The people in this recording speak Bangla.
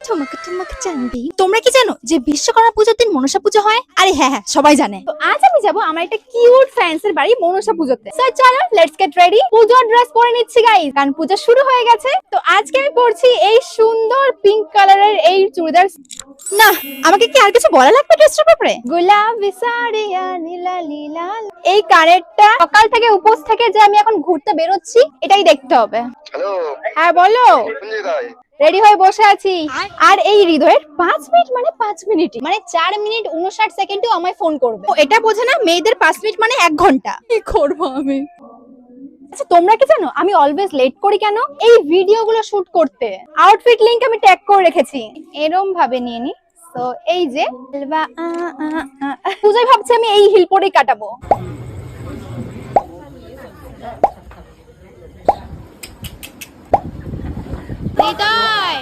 ঠুমক ঠুমক চাঁদি। তোমরা কি জানো যে বিশ্বকর্মা পুজোর দিন মনসা পুজো হয়? আরে হ্যাঁ হ্যাঁ, সবাই জানে। তো আজ আমি যাব আমার একটা কিউট ফ্রেন্ডসের বাড়ি মনসা পুজোতে। সো চলো লেটস গেট রেডি। পুজোর ড্রেস পরে নিচ্ছি গাইস, কারণ পূজা শুরু হয়ে গেছে। তো আজকে আমি পরছি এই সুন্দর পিঙ্ক কালারের এই চুড়িদার। না, আমাকে কি আর কিছু বলা লাগবে ড্রেসটার ব্যাপারে? গোলাপি সাড়িয়া নীলা লীলা। এই কানেরটা সকাল থেকে উপোস থেকে যে আমি এখন ঘুরতে বেরোচ্ছি, এটাই দেখতে হবে। হ্যালো, হ্যাঁ বলো। কোন জায়গায়? রেডি হয়ে বসে আছি। আর এই হৃদয়ের 5 মিনিট মানে 5 মিনিট মানে 4 মিনিট 59 সেকেন্ডেও আমায় ফোন করবে। ও এটা বোঝে না মেয়েদের 5 মিনিট মানে 1 ঘন্টা। কি করব আমি? আচ্ছা তোমরা কি জানো আমি অলওয়েজ লেট করি কেন? এই ভিডিওগুলো শুট করতে আউটফিট লিংক আমি ট্যাগ করে রেখেছি, এরকম ভাবে নিয়ে নি। তো এই যে পূজায় ভাবছি আমি এই হিল পরেই কাটাবো। হৃদয়